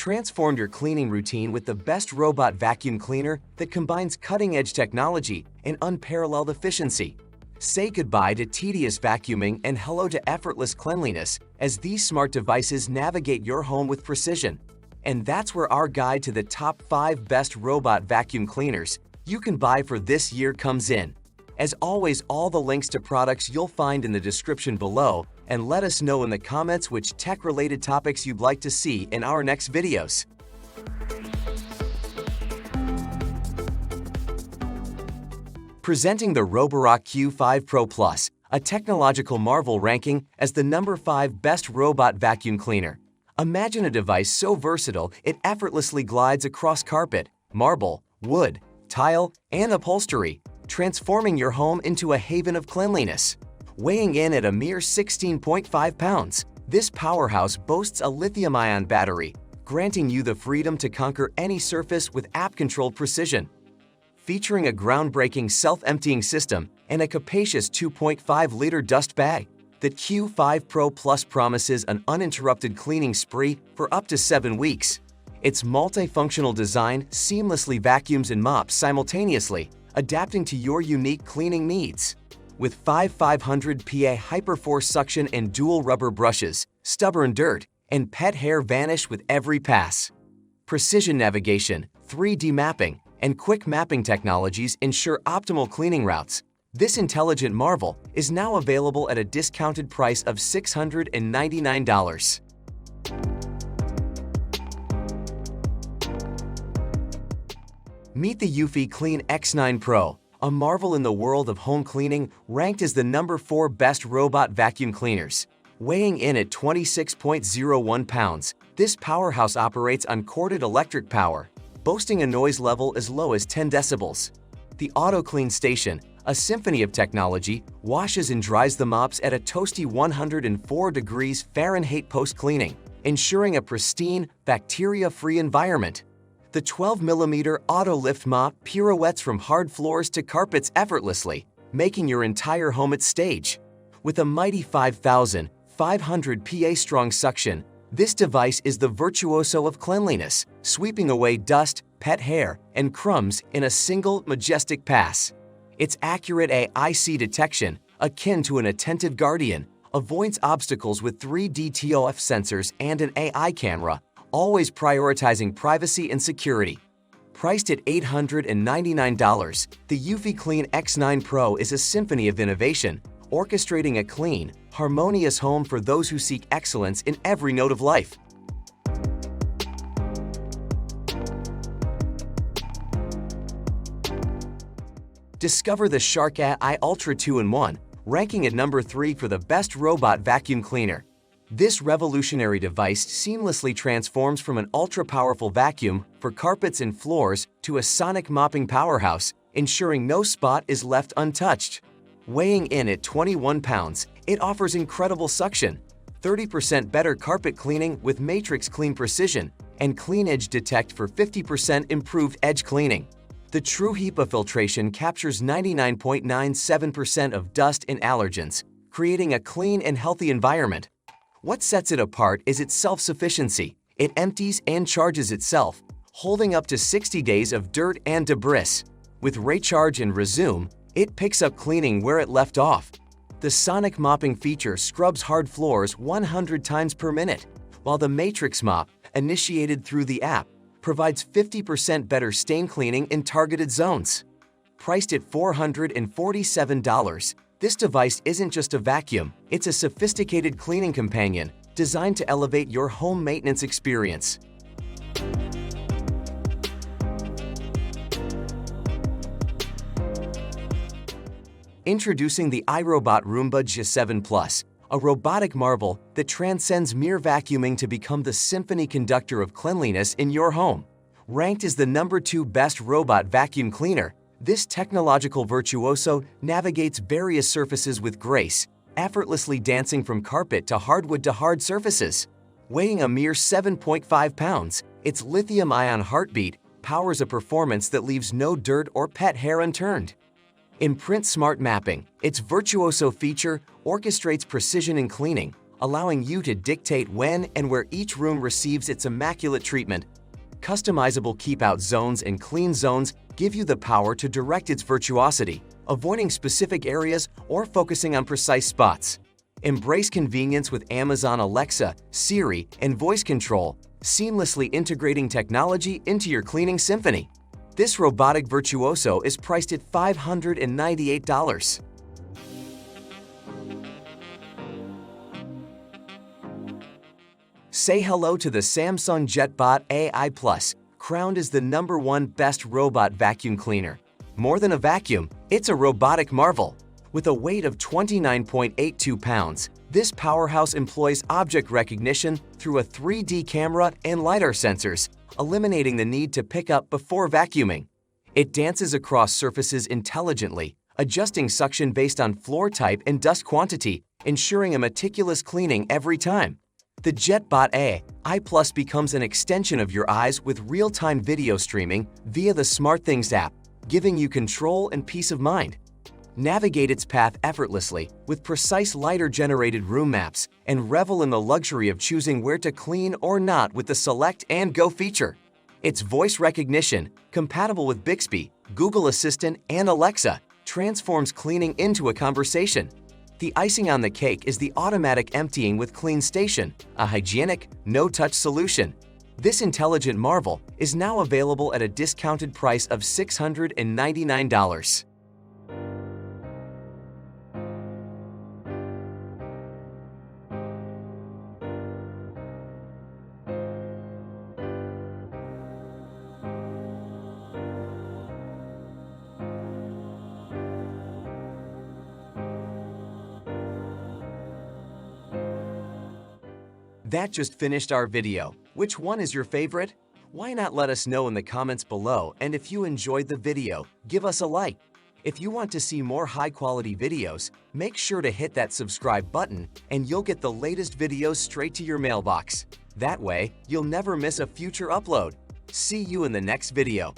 transformed your cleaning routine with the best robot vacuum cleaner that combines cutting-edge technology and unparalleled efficiency. Say goodbye to tedious vacuuming and hello to effortless cleanliness as these smart devices navigate your home with precision. And that's where our guide to the top 5 best robot vacuum cleaners you can buy for this year comes in. As always, all the links to products you'll find in the description below, and let us know in the comments which tech-related topics you'd like to see in our next videos. Presenting the Roborock Q5 Pro Plus, a technological marvel ranking as the number 5 best robot vacuum cleaner. Imagine a device so versatile it effortlessly glides across carpet, marble, wood, tile, and upholstery, transforming your home into a haven of cleanliness. Weighing in at a mere 16.5 pounds, this powerhouse boasts a lithium-ion battery, granting you the freedom to conquer any surface with app-controlled precision. Featuring a groundbreaking self-emptying system and a capacious 2.5-liter dust bag, the Q5 Pro Plus promises an uninterrupted cleaning spree for up to 7 weeks. Its multifunctional design seamlessly vacuums and mops simultaneously, adapting to your unique cleaning needs. With 500 PA Hyperforce suction and dual rubber brushes, stubborn dirt and pet hair vanish with every pass. Precision navigation, 3D mapping, and quick mapping technologies ensure optimal cleaning routes. This intelligent marvel is now available at a discounted price of $699. Meet the eufy Clean X9 Pro, a marvel in the world of home cleaning, ranked as the number 4 best robot vacuum cleaners. Weighing in at 26.01 pounds, this powerhouse operates on corded electric power, boasting a noise level as low as 10 decibels. The Auto Clean Station, a symphony of technology, washes and dries the mops at a toasty 104 degrees Fahrenheit post-cleaning, ensuring a pristine, bacteria-free environment. The 12mm Auto Lift Mop pirouettes from hard floors to carpets effortlessly, making your entire home its stage. With a mighty 5,500 PA strong suction, this device is the virtuoso of cleanliness, sweeping away dust, pet hair, and crumbs in a single majestic pass. Its accurate AIC detection, akin to an attentive guardian, avoids obstacles with 3D TOF sensors and an AI camera, always prioritizing privacy and security. Priced at $899, the eufy Clean X9 Pro is a symphony of innovation, orchestrating a clean, harmonious home for those who seek excellence in every note of life. Discover the Shark AI Ultra 2-in-1, ranking at number 3 for the best robot vacuum cleaner. This revolutionary device seamlessly transforms from an ultra-powerful vacuum for carpets and floors to a sonic mopping powerhouse, ensuring no spot is left untouched. Weighing in at 21 pounds, it offers incredible suction, 30% better carpet cleaning with Matrix Clean Precision, and Clean Edge Detect for 50% improved edge cleaning. The True HEPA filtration captures 99.97% of dust and allergens, creating a clean and healthy environment. What sets it apart is its self-sufficiency. It empties and charges itself, holding up to 60 days of dirt and debris. With recharge and resume, it picks up cleaning where it left off. The sonic mopping feature scrubs hard floors 100 times per minute, while the Matrix Mop, initiated through the app, provides 50% better stain cleaning in targeted zones. Priced at $447, this device isn't just a vacuum, it's a sophisticated cleaning companion designed to elevate your home maintenance experience. Introducing the iRobot Roomba J7 Plus, a robotic marvel that transcends mere vacuuming to become the symphony conductor of cleanliness in your home. Ranked as the number 2 best robot vacuum cleaner, this technological virtuoso navigates various surfaces with grace, effortlessly dancing from carpet to hardwood to hard surfaces. Weighing a mere 7.5 pounds, its lithium-ion heartbeat powers a performance that leaves no dirt or pet hair unturned. Imprint Smart Mapping, its virtuoso feature orchestrates precision in cleaning, allowing you to dictate when and where each room receives its immaculate treatment. Customizable keep-out zones and clean zones give you the power to direct its virtuosity, avoiding specific areas or focusing on precise spots. Embrace convenience with Amazon Alexa, Siri, and voice control, seamlessly integrating technology into your cleaning symphony. This robotic virtuoso is priced at $598. Say hello to the Samsung JetBot AI Plus, crowned as the #1 best robot vacuum cleaner. More than a vacuum, it's a robotic marvel. With a weight of 29.82 pounds, this powerhouse employs object recognition through a 3D camera and LiDAR sensors, eliminating the need to pick up before vacuuming. It dances across surfaces intelligently, adjusting suction based on floor type and dust quantity, ensuring a meticulous cleaning every time. The JetBot AI Plus becomes an extension of your eyes with real-time video streaming via the SmartThings app, giving you control and peace of mind. Navigate its path effortlessly with precise LiDAR-generated room maps and revel in the luxury of choosing where to clean or not with the Select and Go feature. Its voice recognition, compatible with Bixby, Google Assistant, and Alexa, transforms cleaning into a conversation. The icing on the cake is the automatic emptying with Clean Station, a hygienic, no-touch solution. This intelligent marvel is now available at a discounted price of $699. That just finished our video. Which one is your favorite? Why not let us know in the comments below, and if you enjoyed the video, give us a like. If you want to see more high-quality videos, make sure to hit that subscribe button and you'll get the latest videos straight to your mailbox. That way, you'll never miss a future upload. See you in the next video.